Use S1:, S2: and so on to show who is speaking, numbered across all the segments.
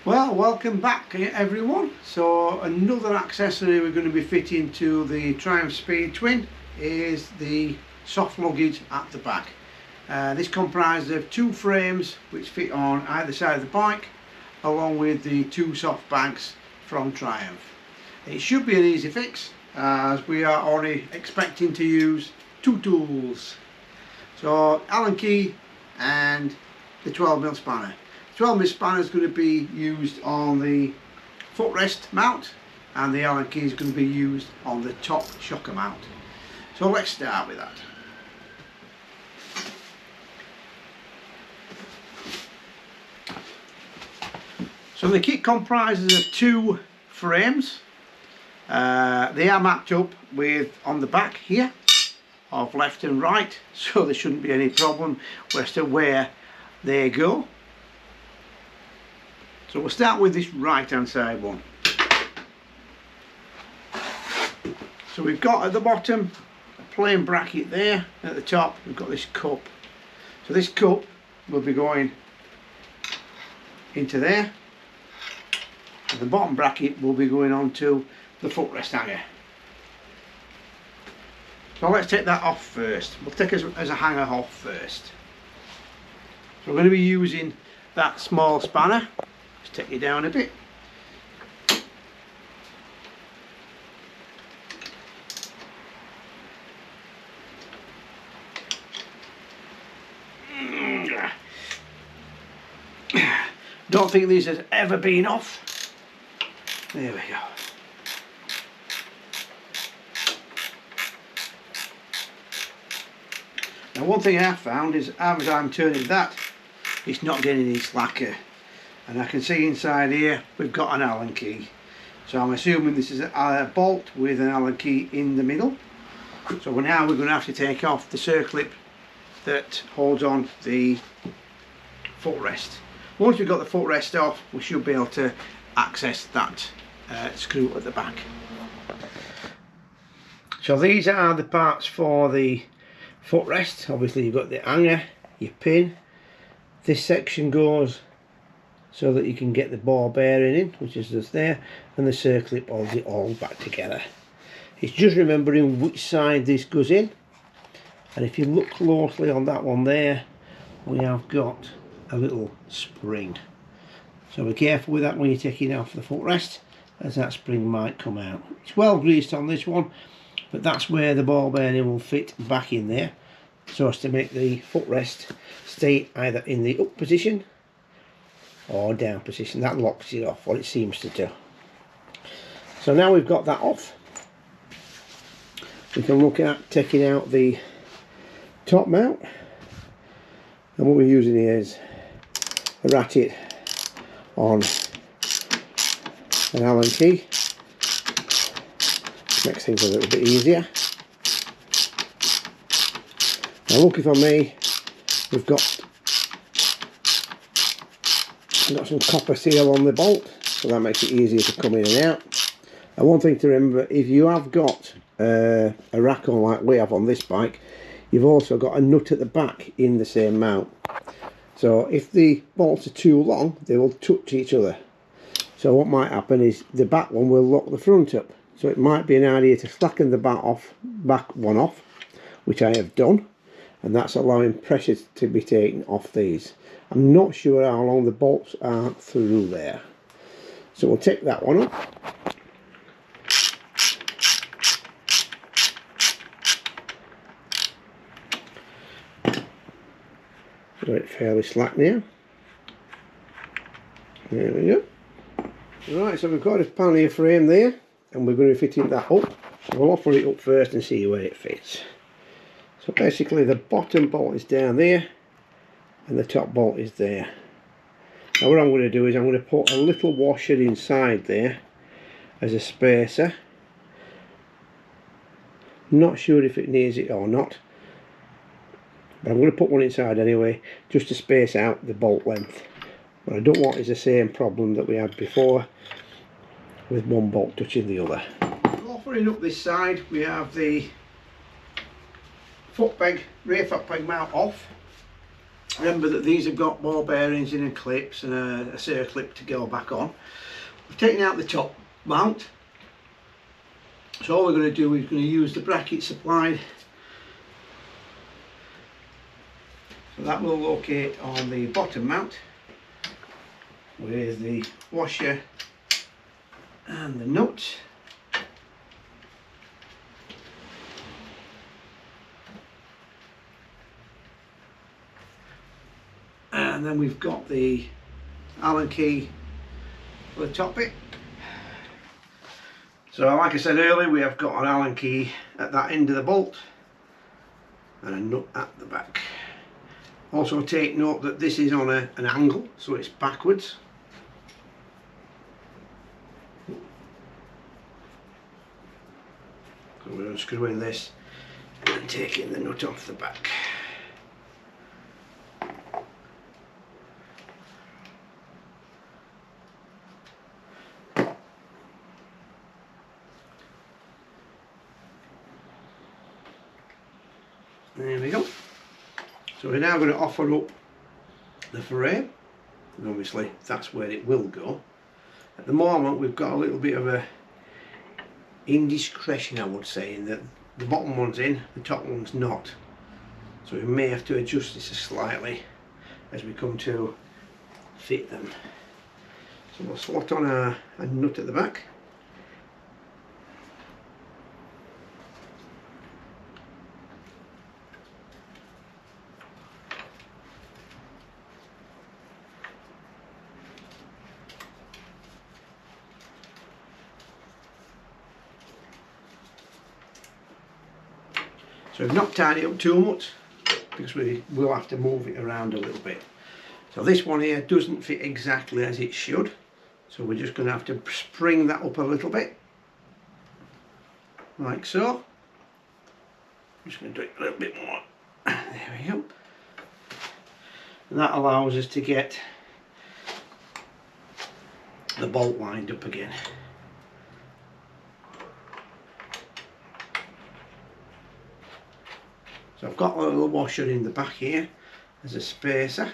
S1: Well, welcome back everyone. So another accessory we're going to be fitting to the Triumph Speed Twin is the soft luggage at the back. This comprises of two frames which fit on either side of the bike, along with the two soft bags from Triumph. It should be an easy fix as we are only expecting to use two tools. So Allen key and the 12mm spanner. 12mm spanner is going to be used on the footrest mount, and the Allen key is going to be used on the top shocker mount. So let's start with that. So the kit comprises of two frames. They are mapped up with on the back here of left and right, so there shouldn't be any problem as to where they go. So we'll start with this right hand side one. So we've got at the bottom a plain bracket there, at the top we've got this cup. So this cup will be going into there, and the bottom bracket will be going onto the footrest hanger. So let's take that off first. We'll take it as a hanger off first. So we're going to be using that small spanner. Just take it down a bit. Don't think these has ever been off. There we go. Now one thing I have found is as I'm turning that, it's not getting any slacker. And I can see inside here we've got an Allen key. So I'm assuming this is a bolt with an Allen key in the middle. So now we're going to have to take off the circlip that holds on the footrest. Once we've got the footrest off, we should be able to access that screw at the back. So these are the parts for the footrest. Obviously you've got the hanger, your pin. This section goes so that you can get the ball bearing in, which is just there, and the circlip holds it all back together. It's just remembering which side this goes in, and if you look closely on that one there, we have got a little spring. So be careful with that when you're taking it off the footrest, as that spring might come out. It's well greased on this one, but that's where the ball bearing will fit back in there, so as to make the footrest stay either in the up position or down position. That locks it off, what it seems to do. So now we've got that off, we can look at taking out the top mount, and what we're using here is a ratchet on an Allen key. Makes things a little bit easier. Now lucky for me, we've got some copper seal on the bolt, so that makes it easier to come in and out. And one thing to remember, if you have got a rack on like we have on this bike, you've also got a nut at the back in the same mount. So if the bolts are too long, they will touch each other. So what might happen is the back one will lock the front up. So it might be an idea to slacken the back one off, which I have done, and that's allowing pressure to be taken off these. I'm not sure how long the bolts are through there. So we'll take that one up. Got it fairly slack now. There we go. Right, so we've got a pannier frame there, and we're going to be fitting that up. So we'll offer it up first and see where it fits. So basically the bottom bolt is down there and the top bolt is there. Now what I'm going to do is I'm going to put a little washer inside there as a spacer. Not sure if it needs it or not, but I'm going to put one inside anyway, just to space out the bolt length. What I don't want is the same problem that we had before with one bolt touching the other. Offering up this side, we have the rear foot peg mount off. Remember that these have got ball bearings in and clips and a circlip to go back on. We've taken out the top mount, so all we're going to do is going to use the bracket supplied. So that will locate on the bottom mount with the washer and the nuts. And then we've got the Allen key for the top bit. So like I said earlier, we have got an Allen key at that end of the bolt and a nut at the back. Also take note that this is on an angle, so it's backwards. So we're unscrewing this and taking the nut off the back. There we go. So we're now going to offer up the frame, and obviously that's where it will go. At the moment we've got a little bit of a indiscretion, I would say, in that the bottom one's in, the top one's not. So we may have to adjust this slightly as we come to fit them. So we'll slot on a nut at the back. So we've not tied it up too much because we will have to move it around a little bit. So this one here doesn't fit exactly as it should, so we're just going to have to spring that up a little bit, like so. I'm just going to do it a little bit more. There we go. And that allows us to get the bolt lined up again. So I've got a little washer in the back here as a spacer.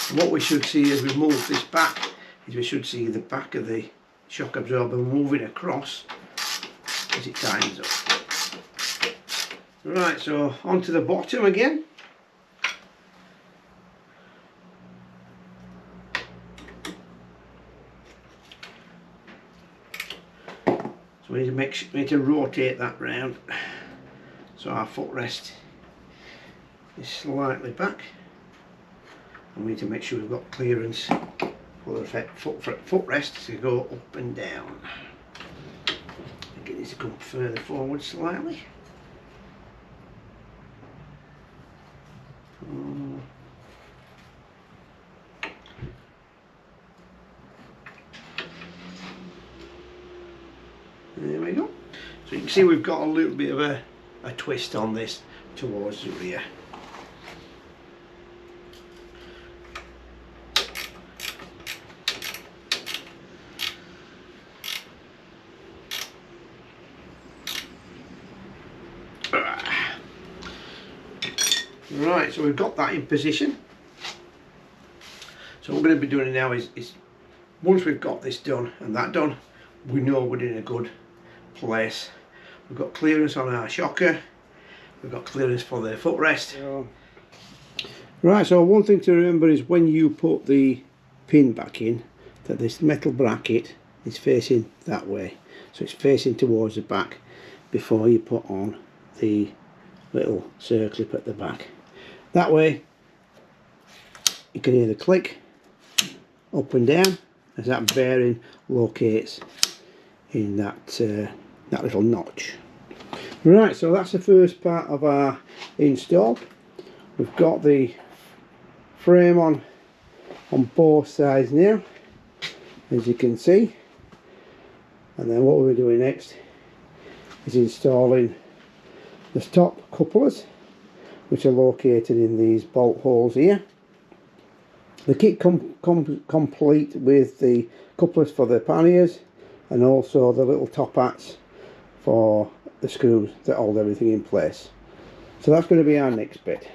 S1: And what we should see as we move this back is we should see the back of the shock absorber moving across as it tightens up. Right, so onto the bottom again. So we need to rotate that round so our footrest is slightly back, and we need to make sure we've got clearance for the footrest to go up and down. It needs to come further forward slightly. There we go. So you can see we've got a little bit of a twist on this towards the rear. Right, so we've got that in position. So what we're going to be doing now is once we've got this done and that done, we know we're in a good place. We've got clearance on our shocker, we've got clearance for the footrest. Right, so one thing to remember is when you put the pin back in, that this metal bracket is facing that way, so it's facing towards the back before you put on the little circlip at the back. That way you can hear the click up and down as that bearing locates in that that little notch. Right, so that's the first part of our install. We've got the frame on both sides now, as you can see, and then what we're doing next is installing the top couplers, which are located in these bolt holes here. The kit complete with the couplers for the panniers and also the little top hats for the screws that hold everything in place. So that's going to be our next bit.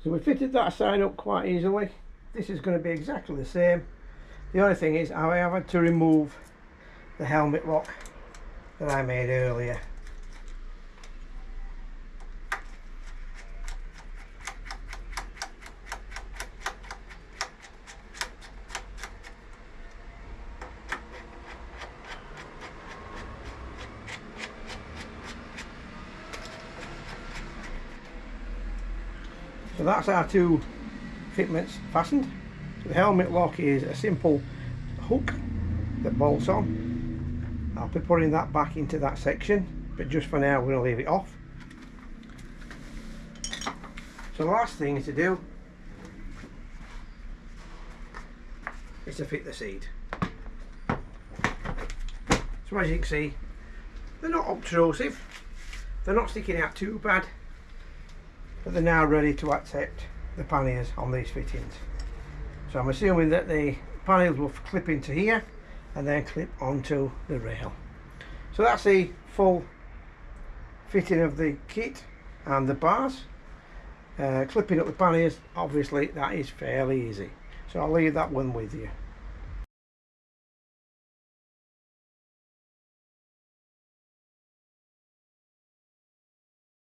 S1: So we fitted that side up quite easily. This is going to be exactly the same. The only thing is I have had to remove the helmet lock that I made earlier. So that's our two fitments fastened. The helmet lock is a simple hook that bolts on. I'll be putting that back into that section, but just for now we're going to leave it off. So the last thing to do is to fit the seat. So as you can see, they're not obtrusive, they're not sticking out too bad, but they're now ready to accept the panniers on these fittings. So I'm assuming that the panniers will clip into here and then clip onto the rail. So that's the full fitting of the kit and the bars. Clipping up the panniers, obviously that is fairly easy, so I'll leave that one with you.